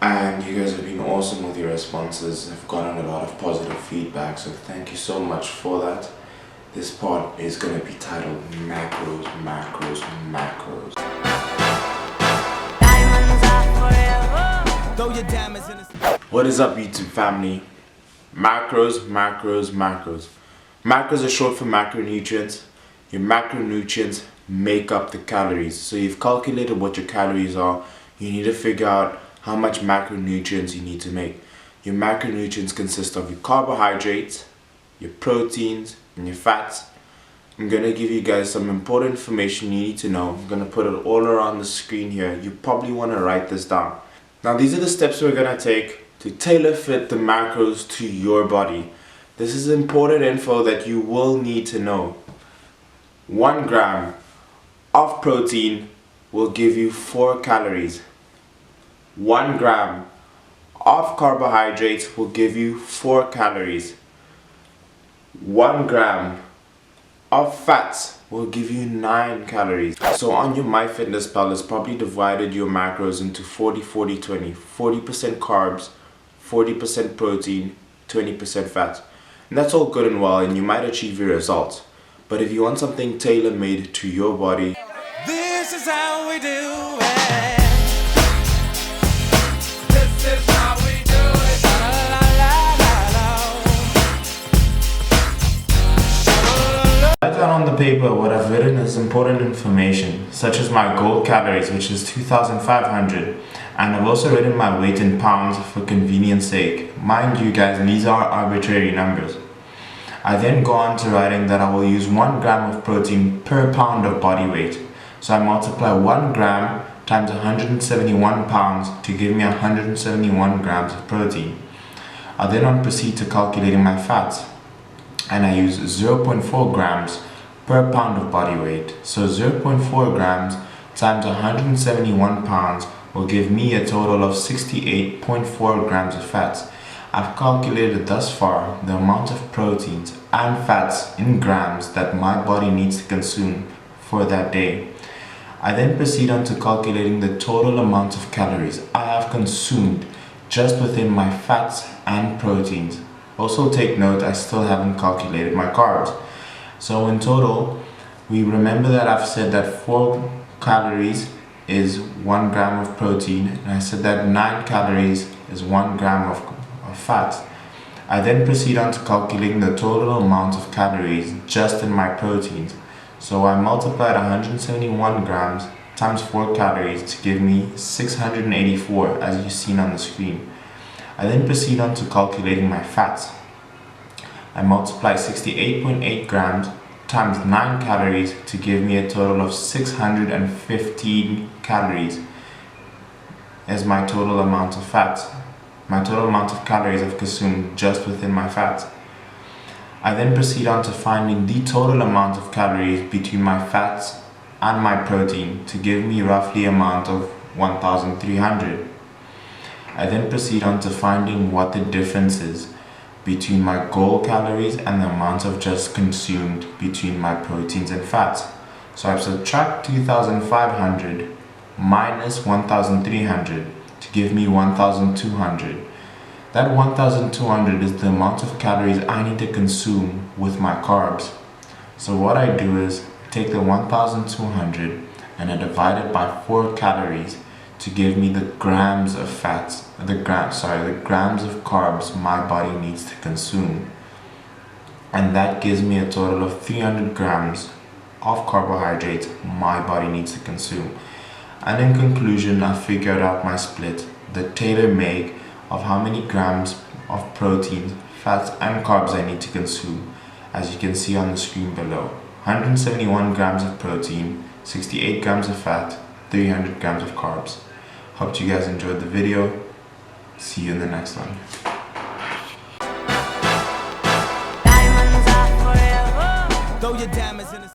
and you guys have been awesome with your responses. I've gotten a lot of positive feedback, so thank you so much for that. This part is going to be titled Macros, Macros, Macros. Diamonds are forever. Throw your diamonds in the... What is up, YouTube family? Macros, macros, macros. Macros are short for macronutrients. Your macronutrients make up the calories. So you've calculated what your calories are. You need to figure out how much macronutrients you need to make. Your macronutrients consist of your carbohydrates, your proteins, and your fats. I'm going to give you guys some important information you need to know. I'm going to put it all around the screen here. You probably want to write this down. Now these are the steps we're going to take to tailor fit the macros to your body. This is important info that you will need to know. 1 gram of protein will give you 4 calories. 1 gram of carbohydrates will give you 4 calories. 1 gram of fats will give you 9 calories. So on your MyFitnessPal, it's probably divided your macros into 40-40-20. 40% carbs, 40% protein, 20% fat. And that's all good and well, and you might achieve your results. But if you want something tailor-made to your body, This is how we do it. This is how we do it. La, la, la, la. write down on the paper what I've written is important information, such as my goal calories, which is 2,500, and I've also written my weight in pounds for convenience sake. Mind you guys, these are arbitrary numbers. I then go on to writing that I will use 1 gram of protein per pound of body weight. So I multiply 1 gram times 171 pounds to give me 171 grams of protein. I then proceed to calculating my fats, and I use 0.4 grams per pound of body weight. So 0.4 grams times 171 pounds will give me a total of 68.4 grams of fats. I've calculated thus far the amount of proteins and fats in grams that my body needs to consume for that day. I then proceed on to calculating the total amount of calories I have consumed just within my fats and proteins. Also take note, I still haven't calculated my carbs. So in total, we remember that I've said that 4 calories is 1 gram of protein, and I said that 9 calories is 1 gram of fat. I then proceed on to calculating the total amount of calories just in my proteins. So I multiplied 171 grams times 4 calories to give me 684, as you've seen on the screen. I then proceed on to calculating my fats. I multiply 68.8 grams times 9 calories to give me a total of 615 calories as my total amount of fats. My total amount of calories I've consumed just within my fats. I then proceed on to finding the total amount of calories between my fats and my protein to give me roughly amount of 1,300. I then proceed on to finding what the difference is between my goal calories and the amount of just consumed between my proteins and fats. So I subtract 2,500 minus 1,300 to give me 1,200. That 1,200 is the amount of calories I need to consume with my carbs. So what I do is take the 1,200 and I divide it by 4 calories to give me the grams of fats, the grams of carbs my body needs to consume. And that gives me a total of 300 grams of carbohydrates my body needs to consume. And in conclusion, I figured out my split, the tailor-made of how many grams of protein, fats and carbs I need to consume, as you can see on the screen below. 171 grams of protein, 68 grams of fat, 300 grams of carbs. Hope you guys enjoyed the video. See you in the next one. Diamonds are forever. Throw your diamonds in the...